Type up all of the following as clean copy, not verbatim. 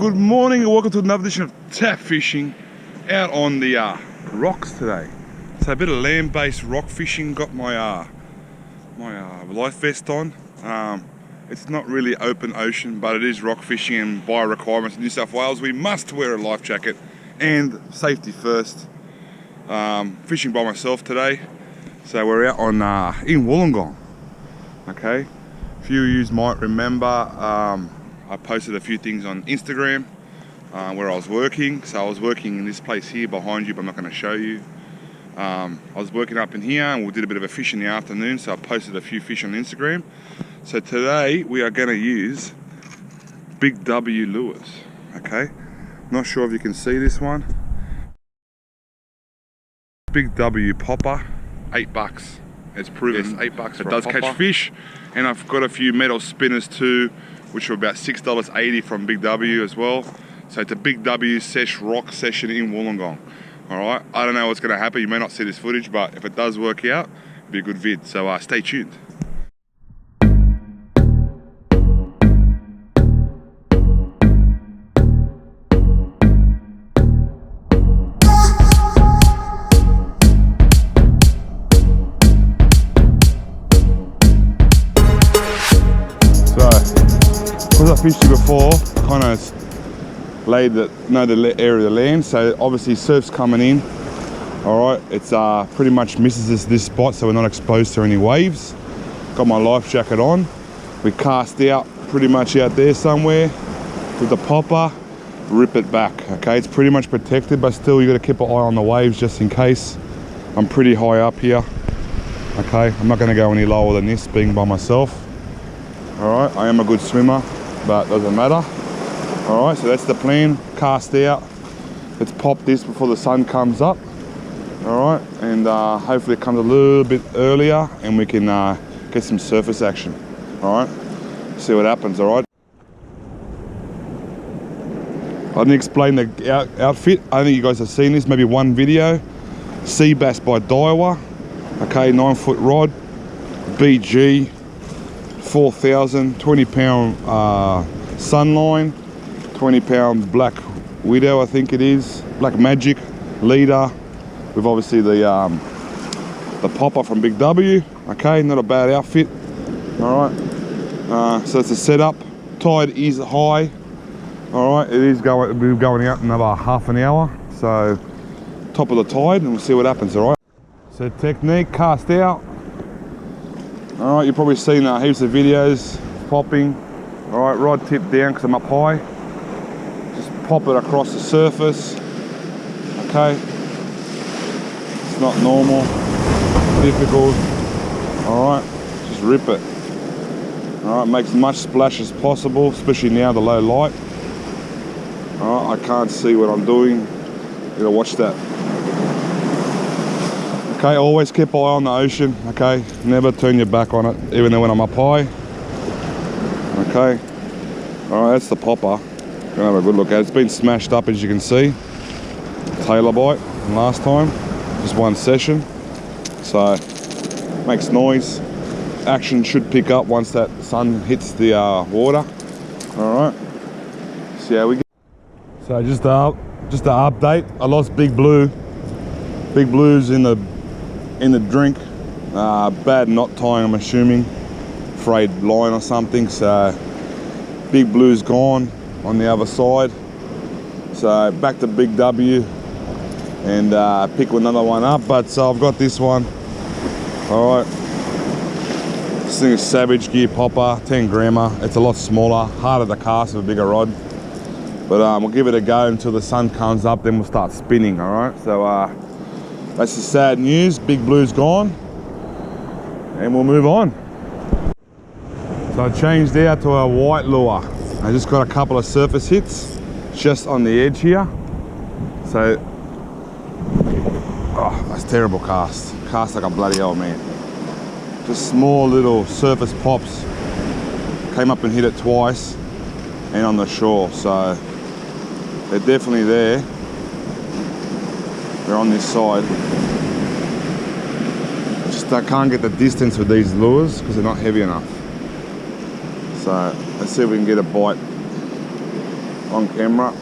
good morning and welcome to another edition of Tap Fishing out on the rocks today. So a bit of land-based rock fishing. Got my life vest on. It's not really open ocean, but it is rock fishing, and by requirements in New South Wales we must wear a life jacket and safety first. Fishing by myself today. So we're out on in Wollongong. Okay, a few of you might remember I posted a few things on Instagram where I was working. So I was working in this place here behind you, but I'm not going to show you. I was working up in here and we did a bit of a fish in the afternoon, so I posted a few fish on Instagram. So today we are going to use Big W lures. Okay, not sure if you can see this one. Big W popper, $8. It's proven. Yes, $8 for it does catch fish, and I've got a few metal spinners too, which are about $6.80 from Big W as well. So it's a Big W sesh rock session in Wollongong. All right, I don't know what's going to happen. You may not see this footage, but if it does work out, it'll be a good vid. So stay tuned. Because I fished it before, kind of laid the area of the land, so obviously surf's coming in. All right, it's pretty much misses us this spot, so we're not exposed to any waves. Got my life jacket on. We cast out pretty much out there somewhere with the popper, rip it back. Okay, it's pretty much protected, but still you got to keep an eye on the waves just in case. I'm pretty high up here. Okay, I'm not going to go any lower than this, being by myself. All right, I am a good swimmer, but doesn't matter. All right, so that's the plan. Cast out. Let's pop this before the sun comes up. All right, and hopefully it comes a little bit earlier and we can get some surface action. All right, see what happens. All right, I didn't explain the outfit. I think you guys have seen this, maybe one video. Sea Bass by Daiwa. Okay, 9-foot rod, BG, 4,000, 20-pound Sunline, 20-pound Black Widow, I think it is, Black Magic leader, with obviously the popper from Big W. Okay, not a bad outfit. All right, so it's a setup. Tide is high. All right, it is going out in another half an hour. So top of the tide, and we'll see what happens. All right. So technique, cast out. All right, you've probably seen heaps of videos popping. All right, rod tip down because I'm up high. Just pop it across the surface. Okay, it's not normal, difficult. All right, just rip it. All right, make as much splash as possible, especially now the low light. All right, I can't see what I'm doing. You gotta watch that. Okay, always keep an eye on the ocean. Okay, never turn your back on it, even though when I'm up high. Okay, all right, that's the popper. Gonna have a good look at it. It's been smashed up, as you can see. Tailor bite from last time, just one session. So makes noise. Action should pick up once that sun hits the water. All right, see how we go. So just an update. I lost Big Blue. Big Blue's in the drink. Bad knot tying, I'm assuming. Frayed line or something. So Big Blue's gone on the other side. So back to Big W and pick another one up. But so I've got this one. All right. This thing is Savage Gear popper, 10 grammer. It's a lot smaller, harder to cast with a bigger rod. But we'll give it a go until the sun comes up, then we'll start spinning. All right. So that's the sad news. Big Blue's gone, and we'll move on. So I changed out to a white lure. I just got a couple of surface hits just on the edge here. So, oh, that's terrible cast. Cast like a bloody old man. Just small little surface pops. Came up and hit it twice, and on the shore. So they're definitely there. They're on this side. Just I can't get the distance with these lures because they're not heavy enough. So let's see if we can get a bite on camera.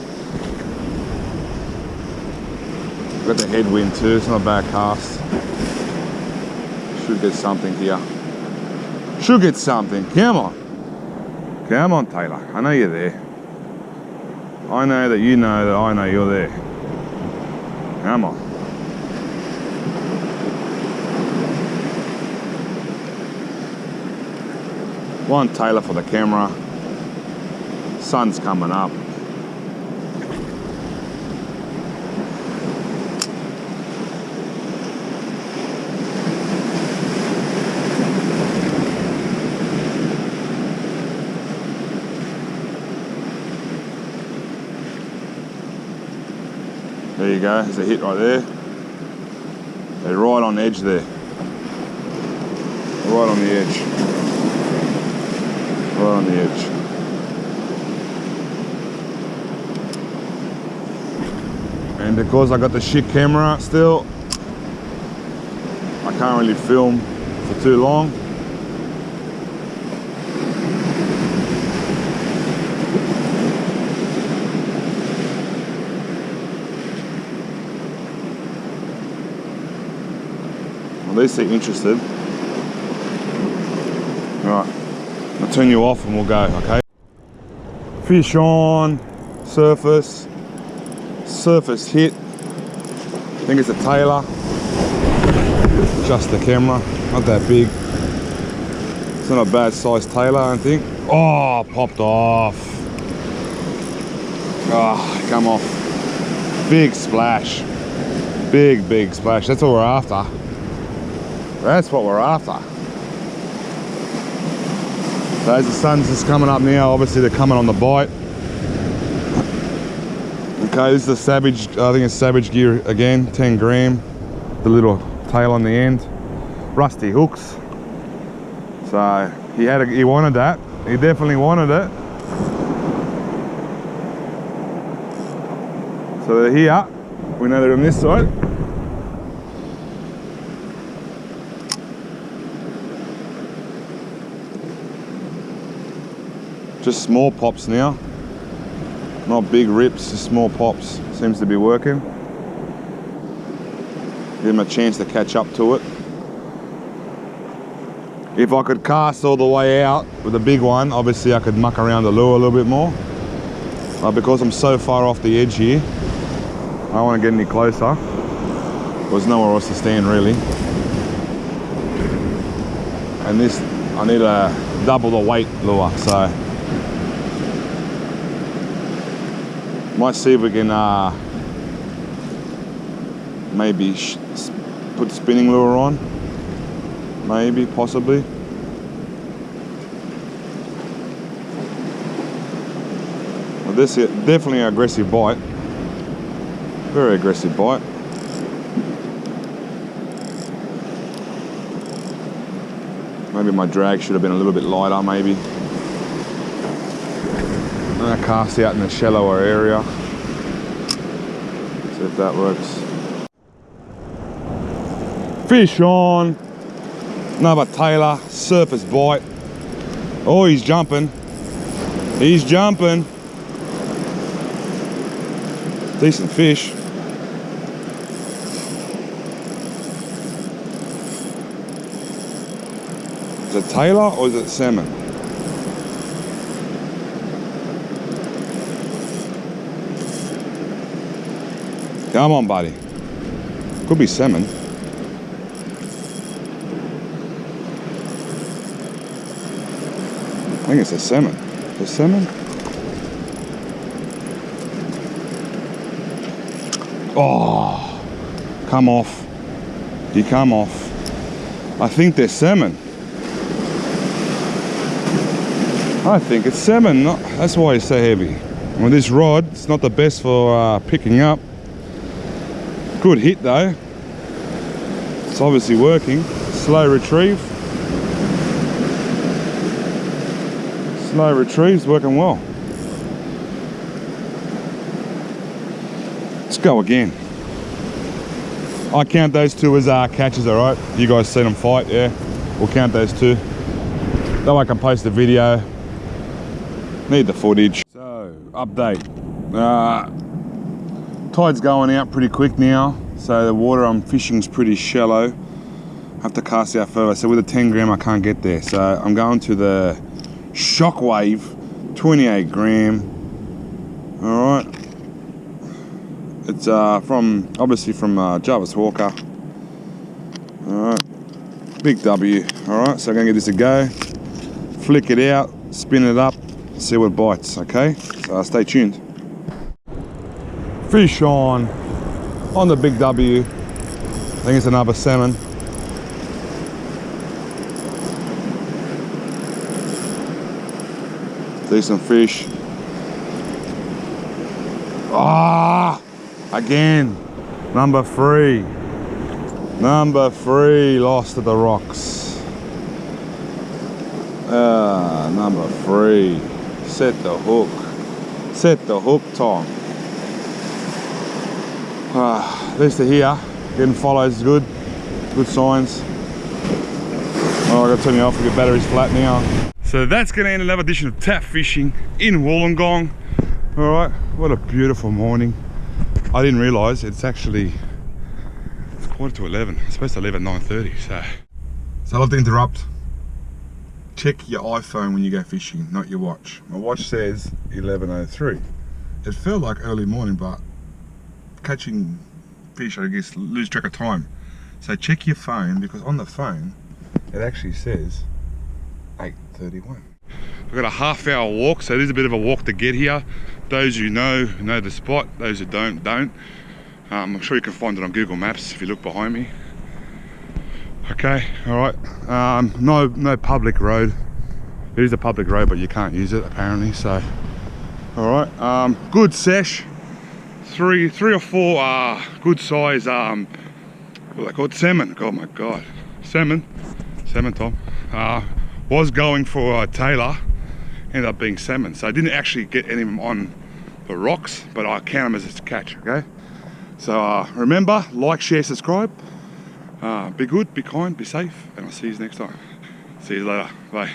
Got the headwind too, it's not a bad cast. Should get something here. Should get something, come on. Come on, Taylor, I know you're there. I know that you know that I know you're there. Come on. One Taylor for the camera. Sun's coming up. There you go, there's a hit right there. They're right on the edge there. Right on the edge. Right on the edge. And because I got the shit camera still, I can't really film for too long. At least they're interested. Alright, I'll turn you off and we'll go, okay? Fish on, surface hit. I think it's a Taylor. Just the camera, not that big. It's not a bad sized Taylor, I don't think. Oh, popped off. Oh, come off. Big splash. Big splash. That's what we're after. That's what we're after. So as the sun's just coming up now, obviously they're coming on the bite. Okay, this is the Savage, I think it's Savage gear again, 10 gram. The little tail on the end. Rusty hooks. So he wanted that. He definitely wanted it. So they're here. We know they're on this side. Just small pops now, not big rips, just small pops. Seems to be working. Give them a chance to catch up to it. If I could cast all the way out with a big one, obviously I could muck around the lure a little bit more. But because I'm so far off the edge here, I don't want to get any closer. There's nowhere else to stand really. And this, I need a double the weight lure, so might see if we can maybe put spinning lure on. Maybe, possibly. Well, this is definitely an aggressive bite. Very aggressive bite. Maybe my drag should have been a little bit lighter, maybe. I'm gonna cast out in a shallower area. See if that works. Fish on. Another Taylor, surface bite. Oh, he's jumping. He's jumping. Decent fish. Is it Taylor or is it salmon? Come on, buddy. Could be salmon. I think it's a salmon. A salmon? Oh, come off. You come off. I think they're salmon. I think it's salmon. That's why it's so heavy. Well, this rod, it's not the best for picking up. Good hit though. It's obviously working. Slow retrieve. Slow retrieve's working well. Let's go again. I count those two as catches, alright? You guys see them fight, yeah? We'll count those two. That way I can post the video. Need the footage. So, update. Tide's going out pretty quick now, so the water I'm fishing is pretty shallow. I have to cast out further, so with a 10 gram I can't get there. So I'm going to the Shockwave 28 gram. Alright. It's obviously from Jarvis Walker. Alright. Big W. Alright, so I'm going to give this a go. Flick it out, spin it up, see what bites, okay? So stay tuned. Fish on the Big W. I think it's another salmon. Decent fish. Ah, again, number 3. Number 3 lost to the rocks. Number 3. Set the hook. Set the hook, Tom. At least they're here. Getting follows is good. Good signs. Oh, I gotta turn you off, your battery's flat now. So that's gonna end another edition of tap fishing in Wollongong. Alright, what a beautiful morning. I didn't realise it's actually, it's 11:15. It's supposed to leave at 9:30, so I'll have to interrupt. Check your iPhone when you go fishing, not your watch. My watch says 11:03. It felt like early morning, but catching fish, I guess, lose track of time. So check your phone, because on the phone it actually says 8:31. We've got a half-hour walk, so it is a bit of a walk to get here. Those who know the spot. Those who don't. I'm sure you can find it on Google Maps if you look behind me. Okay, all right. No public road. It is a public road, but you can't use it apparently. So, all right. Good sesh. Three or four good size. What are they called? Salmon. Oh my God, salmon, Tom. Was going for Taylor, ended up being salmon. So I didn't actually get any of them on the rocks, but I count them as a catch, okay? So remember, like, share, subscribe. Be good, be kind, be safe, and I'll see you next time. See you later, bye.